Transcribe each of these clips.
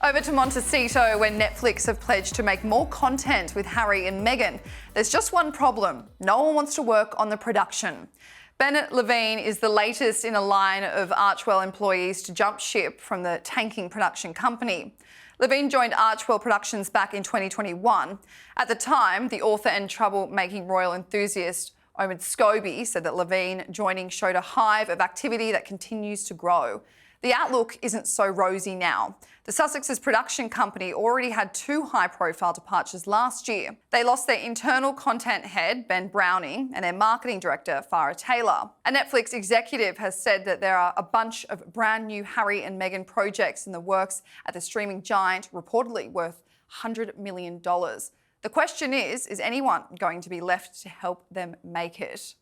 Over to Montecito, where Netflix have pledged to make more content with Harry and Meghan. There's just one problem. No one wants to work on the production. Bennett Levine is the latest in a line of Archwell employees to jump ship from the tanking production company. Levine joined Archwell Productions back in 2021. At the time, the author and troublemaking royal enthusiast Omid Scobie said that Levine joining showed a hive of activity that continues to grow. The outlook isn't so rosy now. The Sussex's production company already had 2 high-profile departures last year. They lost their internal content head, Ben Browning, and their marketing director, Farah Taylor. A Netflix executive has said that there are a bunch of brand new Harry and Meghan projects in the works at the streaming giant, reportedly worth $100 million. The question is anyone going to be left to help them make it?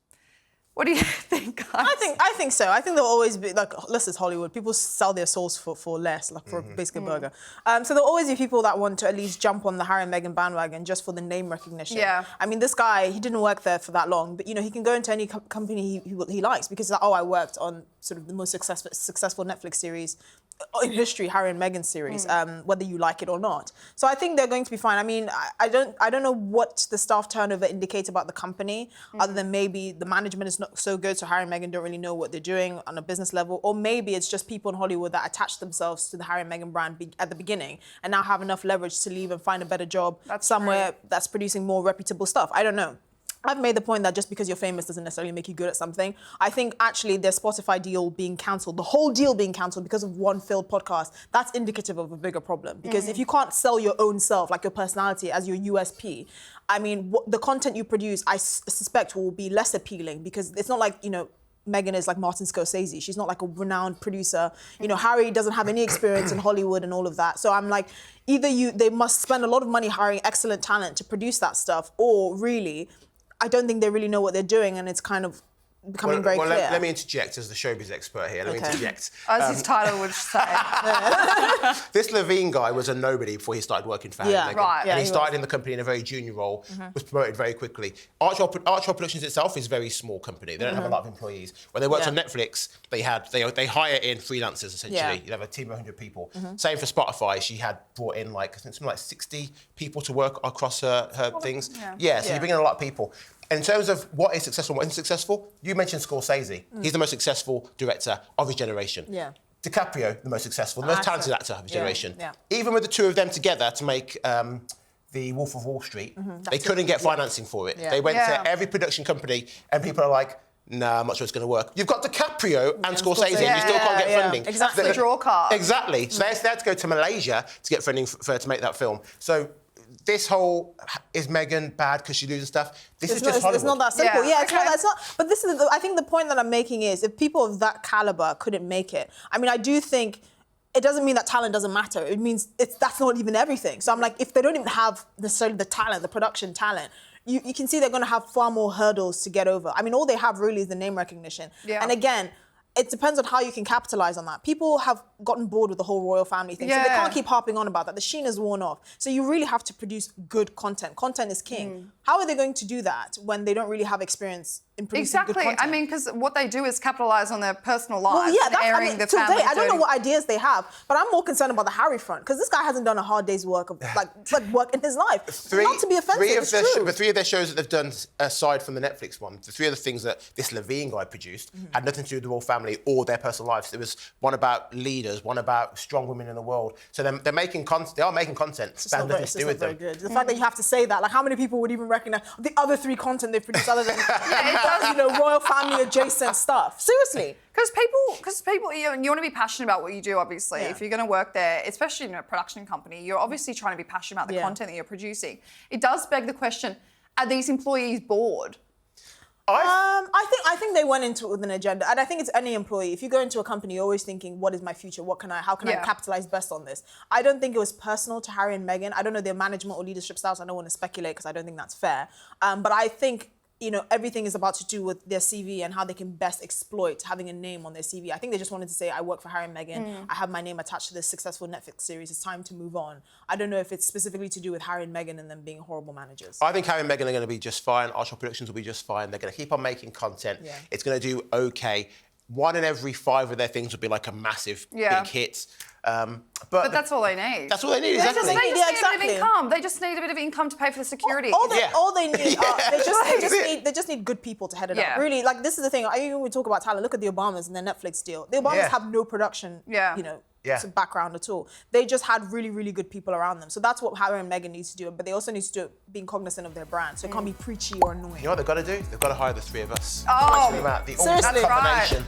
What do you think, guys? I think so. I think there'll always be, like, this is Hollywood. People sell their souls for less, like for basically a burger. So there'll always be people that want to at least jump on the Harry and Meghan bandwagon just for the name recognition. Yeah. I mean, this guy, he didn't work there for that long, but, you know, he can go into any company he likes because, like, oh, I worked on sort of the most successful Netflix series in history, Harry and Meghan series, whether you like it or not. So I think they're going to be fine. I mean, I don't know what the staff turnover indicates about the company, other than maybe the management is not so good, so Harry and Meghan don't really know what they're doing on a business level, or maybe it's just people in Hollywood that attach themselves to the Harry and Meghan brand at the beginning and now have enough leverage to leave and find a better job somewhere that's producing more reputable stuff. I don't know. I've made the point that just because you're famous doesn't necessarily make you good at something. I think actually their Spotify deal being cancelled, the whole deal being cancelled because of one failed podcast, that's indicative of a bigger problem. Because if you can't sell your own self, like your personality as your USP, I mean, the content you produce, I suspect will be less appealing because it's not like, you know, Meghan is like Martin Scorsese. She's not like a renowned producer. You know, Harry doesn't have any experience in Hollywood and all of that. So I'm like, either they must spend a lot of money hiring excellent talent to produce that stuff, or really, I don't think they really know what they're doing, and it's kind of becoming very clear. Let me interject as the showbiz expert here. Let me interject. As his title would say. This Levine guy was a nobody before he started working for Harry and Meghan. Right. And he started in the company in a very junior role, was promoted very quickly. Archwell Productions itself is a very small company. They don't have a lot of employees. When they worked on Netflix, they hire in freelancers, essentially. Yeah. You'd have a team of 100 people. Same for Spotify. She had brought in, like, I think something like 60 people to work across her things. Yeah, so you bring in a lot of people. In terms of what is successful and what isn't successful, you mentioned Scorsese. He's the most successful director of his generation. Yeah. DiCaprio, the most successful, the most talented actor of his generation. Yeah. Even with the two of them together to make The Wolf of Wall Street, they couldn't get financing for it. Yeah. They went to every production company and people are like, nah, I'm not sure it's going to work. You've got DiCaprio and Scorsese and you still can't get funding. Exactly. The draw card. Exactly. So they had to go to Malaysia to get funding to make that film. So this whole, is Meghan bad because she loses stuff? This is just Hollywood. It's not that simple. Yeah, It's not. But this is, I think the point that I'm making is, if people of that caliber couldn't make it, I mean, I do think it doesn't mean that talent doesn't matter. It means that's not even everything. So I'm like, if they don't even have necessarily the talent, the production talent, you can see they're going to have far more hurdles to get over. I mean, all they have really is the name recognition. Yeah. And again, it depends on how you can capitalize on that. People have gotten bored with the whole royal family thing, so they can't keep harping on about that. The sheen is worn off. So you really have to produce good content. Content is king. How are they going to do that when they don't really have experience in producing good content? I mean, because what they do is capitalise on their personal lives and airing the family. I don't know what ideas they have, but I'm more concerned about the Harry front, because this guy hasn't done a hard day's work of work in his life. Not to be offensive, Three of their shows that they've done, aside from the Netflix one, the 3 other things that this Levine guy produced had nothing to do with the royal family or their personal lives. There was one about leaders, one about strong women in the world. So they're making content. They are making content that has nothing to do with them. Good. The fact that you have to say that, like, how many people would even recognise the other 3 content they've produced other than royal family adjacent stuff? Seriously. Because people, you want to be passionate about what you do, obviously. If you're going to work there, especially in a production company, you're obviously trying to be passionate about the content that you're producing. It does beg the question, are these employees bored? I think they went into it with an agenda, and I think it's any employee. If you go into a company, you're always thinking, what is my future? How can I capitalize best on this? I don't think it was personal to Harry and Meghan. I don't know their management or leadership styles. I don't want to speculate because I don't think that's fair. But I think, you know, everything is about to do with their CV and how they can best exploit having a name on their CV. I think they just wanted to say, I work for Harry and Meghan. I have my name attached to this successful Netflix series. It's time to move on. I don't know if it's specifically to do with Harry and Meghan and them being horrible managers. I think Harry and Meghan are going to be just fine. Archwell Productions will be just fine. They're going to keep on making content. It's going to do okay. 1 in every 5 of their things would be like a massive big hit. But that's all they need. That's all they need, They exactly. just need a bit of income. They just need a bit of income to pay for the security. All they need they just need good people to head it up. Really, like this is the thing. When we talk about talent, look at the Obamas and their Netflix deal. The Obamas have no production, background at all. They just had really, really good people around them. So that's what Harry and Meghan needs to do. But they also need to do it being cognizant of their brand. So it can't be preachy or annoying. You know what they've got to do? They've got to hire the 3 of us. Oh, the seriously. combination.